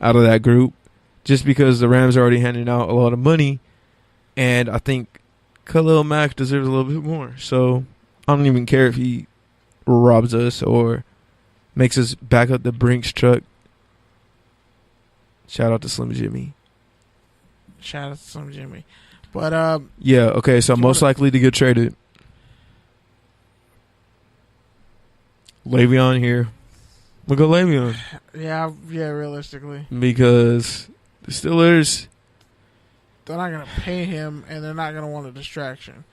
out of that group, just because the Rams are already handing out a lot of money, and I think Khalil Mack deserves a little bit more. So I don't even care if he robs us or makes us back up the Brinks truck. Shout out to Slim Jimmy. Shout out to Slim Jimmy. But yeah, okay, so most likely to get traded. Le'Veon here. We'll go Le'Veon. Yeah, realistically. Because the Steelers, they're not going to pay him, and they're not going to want a distraction.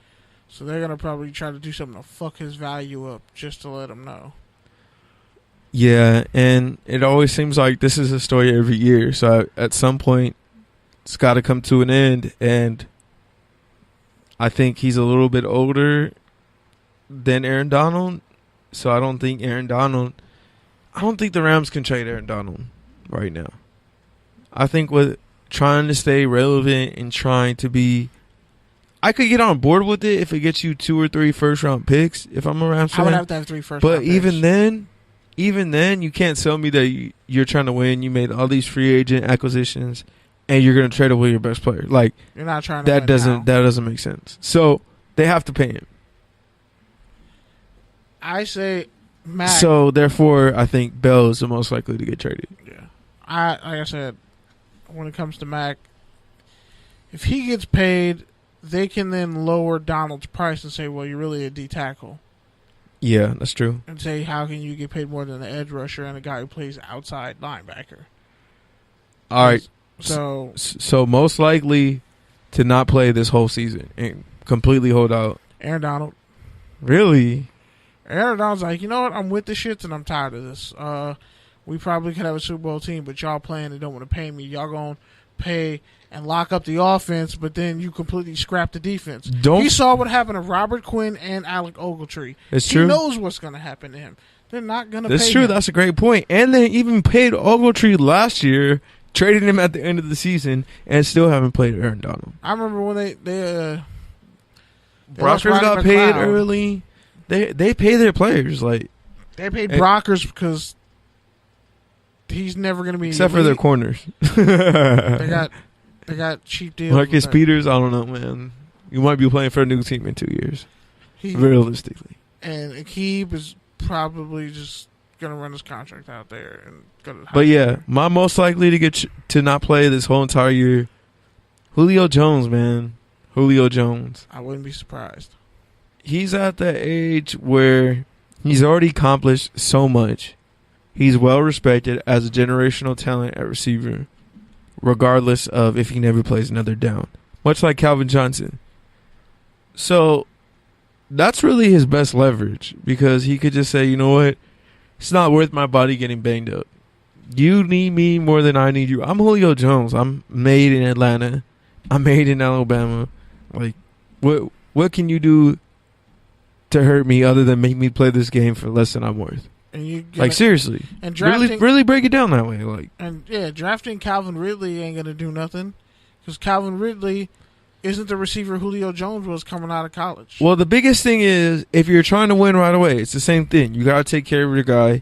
So they're going to probably try to do something to fuck his value up just to let him know. yeah, and it always seems like this is a story every year. So at some point, it's got to come to an end. And I think he's a little bit older than Aaron Donald. So I don't think the Rams can trade Aaron Donald right now. I think with trying to stay relevant and trying to be, I could get on board with it if it gets you 2 or 3 first-round picks. If I'm a Rams fan, I would have to have 3 first-round but picks. even then, you can't tell me that you're trying to win. You made all these free agent acquisitions, and you're going to trade away your best player. Like, you're not trying to that win doesn't now. that doesn't make sense. So they have to pay him. I say Mac. So therefore, I think Bell is the most likely to get traded. Yeah. Like I said, when it comes to Mac, if he gets paid, they can then lower Donald's price and say, well, you're really a D tackle. Yeah, that's true. And say, how can you get paid more than an edge rusher and a guy who plays outside linebacker? All right. So most likely to not play this whole season and completely hold out. Aaron Donald. Really? Aaron Donald's like, you know what? I'm with the shits and I'm tired of this. We probably could have a Super Bowl team, but y'all playing and don't want to pay me. Y'all going to pay and lock up the offense, but then you completely scrap the defense. He saw what happened to Robert Quinn and Alec Ogletree. It's true. He knows what's going to happen to him. They're not going to pay him. That's true. That's a great point. And they even paid Ogletree last year, traded him at the end of the season, and still haven't played Aaron Donald. I remember when they Brockers got paid early. They pay their players. Like, they paid Brockers because he's never going to be except for their corners. They got cheap deals. Marcus Peters, I don't know, man. You might be playing for a new team in 2 years. Realistically. And Aqib is probably just going to run his contract out there and go to the But yeah, my most likely to get to not play this whole entire year, Julio Jones, man. Julio Jones. I wouldn't be surprised. He's at that age where he's already accomplished so much. He's well respected as a generational talent at receiver, regardless of if he never plays another down. Much like Calvin Johnson. So that's really his best leverage, because he could just say, you know what? It's not worth my body getting banged up. You need me more than I need you. I'm Julio Jones. I'm made in Atlanta. I'm made in Alabama. Like, what can you do to hurt me other than make me play this game for less than I'm worth? Like, seriously. And drafting, really break it down that way. Like, and yeah, drafting Calvin Ridley ain't gonna do nothing, because Calvin Ridley isn't the receiver Julio Jones was coming out of college. Well, the biggest thing is, if you're trying to win right away, it's the same thing. You gotta take care of your guy.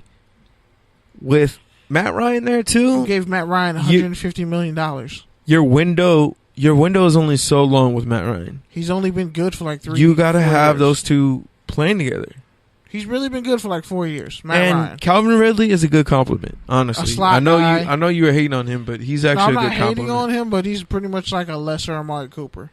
With Matt Ryan there too, you gave Matt Ryan $150 million. Your window is only so long with Matt Ryan. He's only been good for like 3 You gotta have years. those two playing together. He's really been good for like 4 years. Matt and Ryan. Calvin Ridley is a good compliment, honestly. A slot guy. I know you were hating on him, but he's actually a good compliment. I'm not hating on him, but he's pretty much like a lesser Amari Cooper.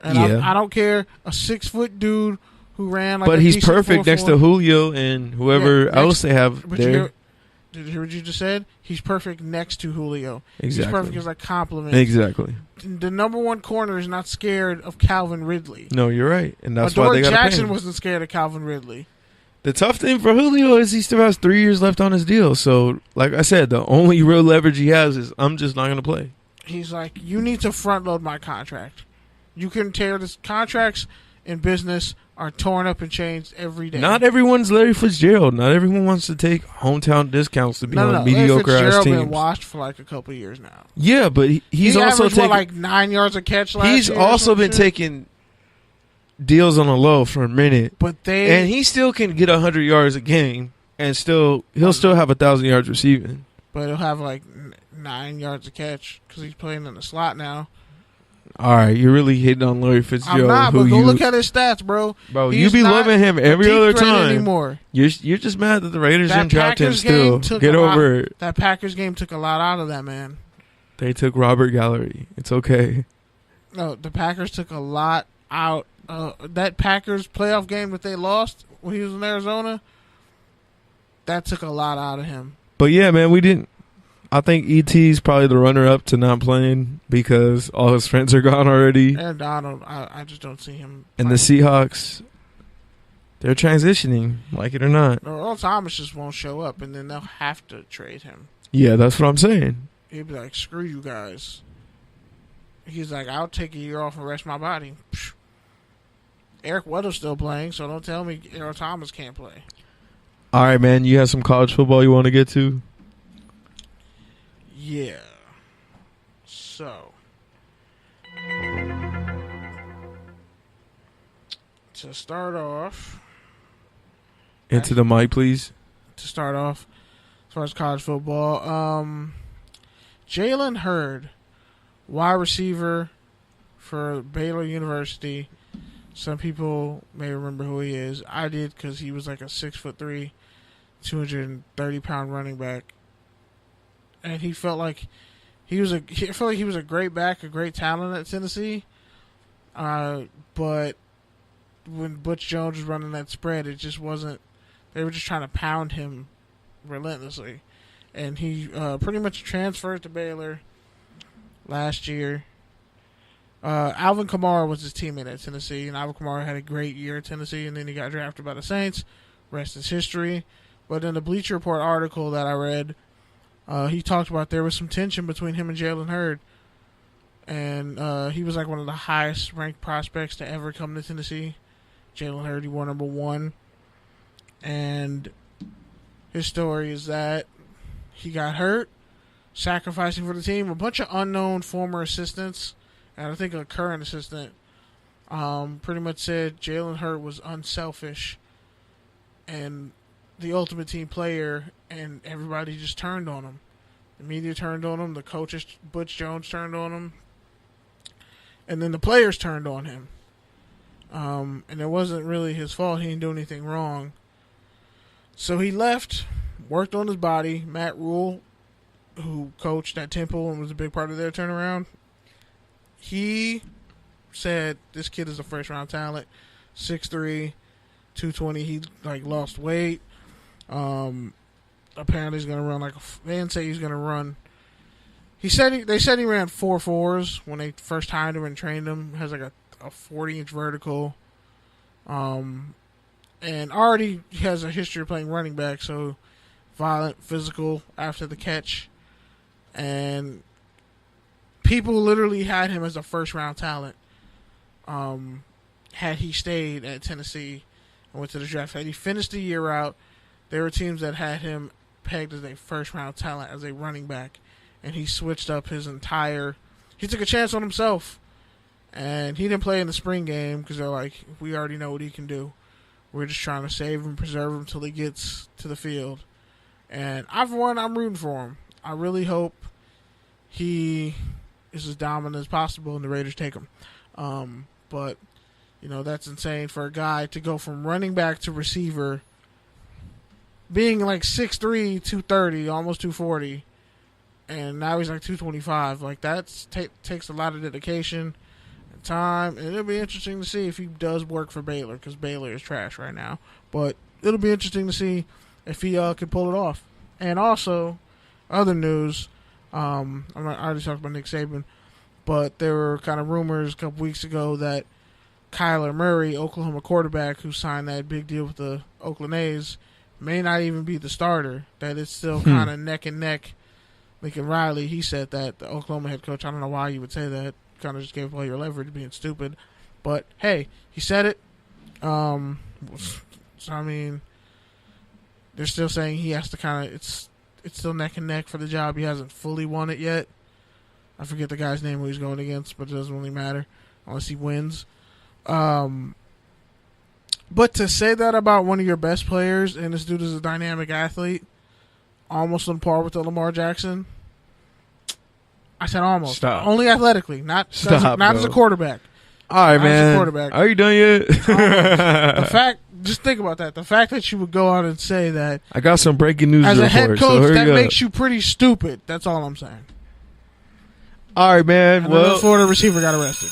And yeah. I don't care, a 6-foot dude who ran like but a he's decent perfect 4-4. next to Julio and whoever else they have but there. Did you hear what you just said? He's perfect next to Julio. Exactly. He's perfect as a compliment. Exactly. The number one corner is not scared of Calvin Ridley. No, you're right, and that's Adoree' why they got to pay Jackson him. wasn't scared of Calvin Ridley. The tough thing for Julio is he still has 3 years left on his deal. So, like I said, the only real leverage he has is I'm just not going to play. He's like, you need to front load my contract. You can tear this. Contracts in business are torn up and changed every day. Not everyone's Larry Fitzgerald. Not everyone wants to take hometown discounts to be on mediocre Larry ass Fitzgerald teams. been washed for like a couple of years now. Yeah, but he's also taking like 9 yards a catch last year. He's also been taking deals on the low for a minute, and he still can get 100 yards a game, and he'll still have 1,000 yards receiving. but he'll have like 9 yards a catch because he's playing in the slot now. All right, you're really hitting on Larry Fitzgerald. I'm not, but go look at his stats, bro. Bro, you be loving him every other time. Anymore. You're just mad that the Raiders didn't draft him still. Get over it. That Packers game took a lot out of that man. They took Robert Gallery. It's okay. No, the Packers took a lot out. That Packers playoff game that they lost when he was in Arizona, that took a lot out of him. But yeah, man, we didn't. I think ET's probably the runner-up to not playing because all his friends are gone already. And Donald, I just don't see him. And the Seahawks, they're transitioning, like it or not. Earl Thomas just won't show up, and then they'll have to trade him. Yeah, that's what I'm saying. He'd be like, screw you guys. He's like, I'll take a year off and rest my body. Psh. Eric Weddle's still playing, so don't tell me Earl Thomas can't play. All right, man, you have some college football you want to get to? Yeah. So, to start off. Into the mic, please. To start off, as far as college football, Jalen Hurd, wide receiver for Baylor University. Some people may remember who he is. I did because he was like a 6'3", 230-pound running back. And he felt like he was a great back, a great talent at Tennessee. But when Butch Jones was running that spread, it just wasn't. They were just trying to pound him relentlessly, and he pretty much transferred to Baylor last year. Alvin Kamara was his teammate at Tennessee, and Alvin Kamara had a great year at Tennessee, and then he got drafted by the Saints. Rest is history. But in the Bleacher Report article that I read, he talked about there was some tension between him and Jalen Hurd. And he was like one of the highest ranked prospects to ever come to Tennessee. Jalen Hurd, he won number 1. And his story is that he got hurt, sacrificing for the team. A bunch of unknown former assistants, and I think a current assistant, pretty much said Jalen Hurd was unselfish and the ultimate team player, and everybody just turned on him. The media turned on him. The coaches, Butch Jones, turned on him. And then the players turned on him. And it wasn't really his fault. He didn't do anything wrong. So he left, worked on his body. Matt Rule, who coached at Temple and was a big part of their turnaround, he said this kid is a first-round talent, 6'3", 220. He lost weight. Apparently he's going to run they say he's going to run. They said he ran 4.4s when they first hired him and trained him. Has like a 40-inch vertical. And already has a history of playing running back, so violent, physical after the catch. And people literally had him as a first-round talent. Had he stayed at Tennessee and went to the draft. Had he finished the year out, there were teams that had him pegged as a first-round talent as a running back. And he switched up his entire... He took a chance on himself. And he didn't play in the spring game because they're like, we already know what he can do. We're just trying to save him, preserve him until he gets to the field. And I'm rooting for him. I really hope he is as dominant as possible and the Raiders take him. But, that's insane for a guy to go from running back to receiver, being like 6'3", 230, almost 240, and now he's like 225. Like, that takes a lot of dedication and time, and it'll be interesting to see if he does work for Baylor, because Baylor is trash right now. But it'll be interesting to see if he can pull it off. And also, other news, I already talked about Nick Saban, but there were kind of rumors a couple weeks ago that Kyler Murray, Oklahoma quarterback who signed that big deal with the Oakland A's, may not even be the starter, that it's still kind of neck and neck. Lincoln Riley, he said that, the Oklahoma head coach. I don't know why you would say that. Kind of just gave away your leverage being stupid. But, hey, he said it. So, I mean, they're still saying he has to kind of, it's still neck and neck for the job. He hasn't fully won it yet. I forget the guy's name who he's going against, but it doesn't really matter unless he wins. But to say that about one of your best players, and this dude is a dynamic athlete, almost on par with the Lamar Jackson. I said almost. Stop. Only athletically, not Stop, as a quarterback. All right, Not as a man. quarterback. Are you done yet? The fact, just think about that. The fact that you would go out and say that I got some breaking news as to a head report, coach, so that hurry up. makes you pretty stupid. That's all I'm saying. All right, man. And then the Well, Florida receiver got arrested.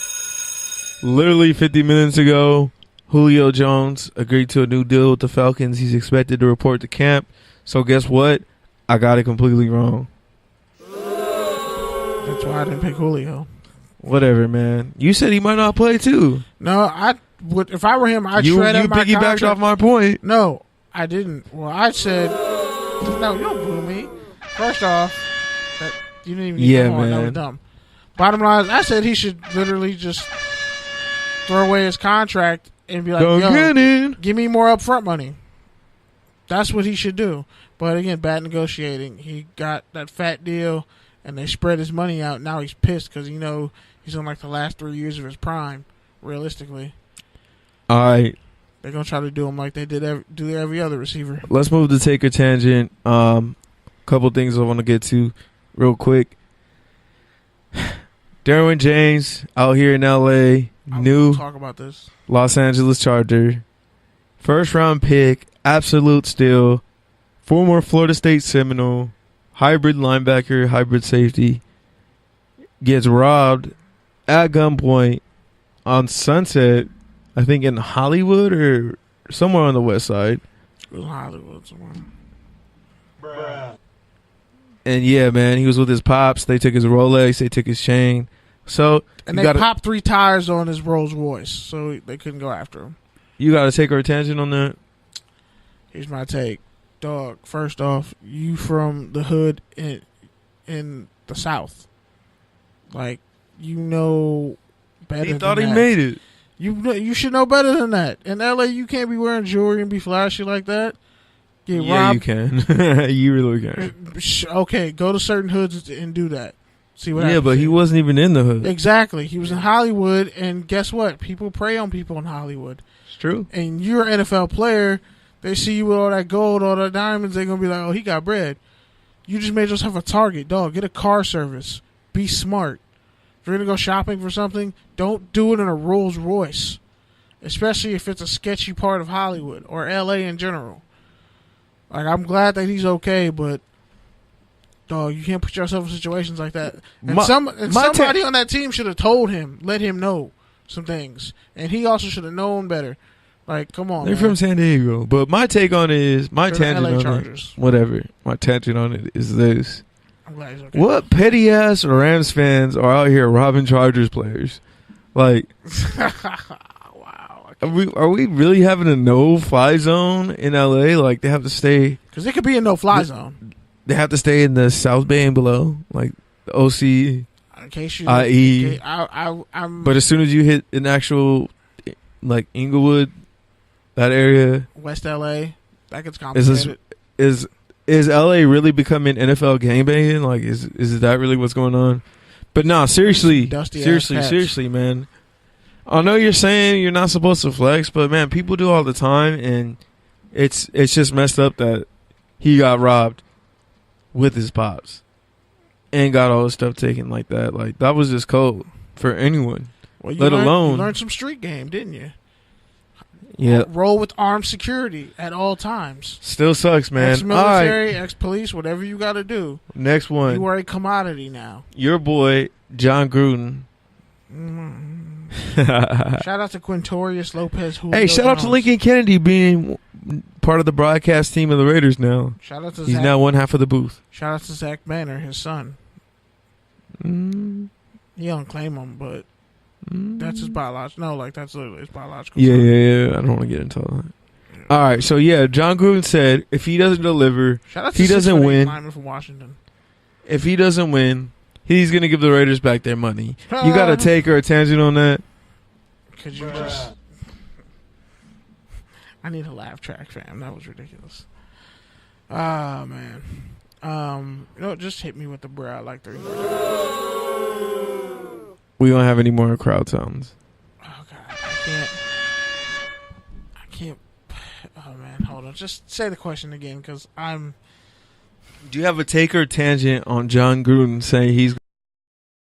literally 50 minutes ago, Julio Jones agreed to a new deal with the Falcons. He's expected to report to camp. So guess what? I got it completely wrong. That's why I didn't pick Julio. Whatever, man. You said he might not play too. No, I would. If I were him, I'd You shred up my piggybacked contract. off my point. No, I didn't. Well, I said, no, you don't boo me. First off, that you didn't even get Yeah, come on. That was man. dumb. Bottom line is, I said he should literally just throw away his contract and be like, Don't yo, get in. give me more upfront money. That's what he should do. But again, bad negotiating. He got that fat deal, and they spread his money out. Now he's pissed because he's in like the last 3 years of his prime. Realistically, All right. they're gonna try to do him like they did every other receiver. Let's move to take a tangent. Couple things I want to get to real quick. Derwin James out here in LA, I new will talk about this. Los Angeles Charger, first round pick, absolute steal, former Florida State Seminole, hybrid linebacker, hybrid safety, gets robbed at gunpoint on Sunset, I think in Hollywood or somewhere on the west side. It was Hollywood somewhere. And yeah, man, he was with his pops. They took his Rolex. They took his chain. So And you they gotta, popped 3 tires on his Rolls Royce, so they couldn't go after him. you got to take our attention on that. Here's my take. Dog, first off, you from the hood in the South. Like, you know better He than thought he that. made it. You should know better than that. In LA, you can't be wearing jewelry and be flashy like that. Get Yeah, robbed. you can. You really can. Okay, go to certain hoods and do that. See what Yeah, happens. but he wasn't even in the hood. Exactly. He was in Hollywood, and guess what? People prey on people in Hollywood. It's true. And you're an NFL player, they see you with all that gold, all the diamonds, they're going to be like, oh, he got bread. You just made yourself a target, dog. Get a car service. Be smart. If you're going to go shopping for something, don't do it in a Rolls Royce, especially if it's a sketchy part of Hollywood or LA in general. Like, I'm glad that he's okay, but dog, you can't put yourself in situations like that. And, somebody on that team should have told him, let him know some things. And he also should have known better. Like, come on, They're man. from San Diego. But my take on it is, my They're the tangent LA on Chargers. it, whatever. My tangent on it is this. I'm glad he's okay. What petty ass Rams fans are out here robbing Chargers players? Like, Wow. are we really having a no-fly zone in LA? Like, they have to stay. Because it could be a no-fly zone. They have to stay in the South Bay and below, like the OC. In case you, IE. I'm But as soon as you hit an actual, like Inglewood, that area, West LA. That gets is this, complicated. is LA really becoming NFL gangbanging? Like, is that really what's going on? But no, seriously, Dusty-ass Pats. seriously, man. I know you're saying you're not supposed to flex, but man, people do all the time, and it's just messed up that he got robbed with his pops and got all his stuff taken like that. Like, that was just cold for anyone. Well, you alone- learned some street game, didn't you? Yeah, Roll with armed security at all times. still sucks, man. All right, Ex-military, ex-police, whatever you got to do. next one. You are a commodity now. Your boy John Gruden. Shout out to Quintorius Lopez. Julio Hey, shout out to Jones. Lincoln Kennedy being part of the broadcast team of the Raiders now. Shout out to He's Zach. now one half of the booth. Shout out to Zach Banner, his son. He don't claim him, but that's his biological. No, like that's literally his biological. Yeah, son. yeah. I don't want to get into all that. All right, so yeah, John Gruden said if he doesn't deliver, Shout out If he to doesn't 6'8" win- lineman from Washington. he's gonna give the Raiders back their money. You got to take our attention on that. Could you just? I need a laugh track, fam. That was ridiculous. Ah, man. You know, just hit me with the brow like 3 more times. We don't have any more crowd sounds. Oh God, I can't. Oh man, hold on. Just say the question again, because I'm Do you have a take or tangent on John Gruden saying he's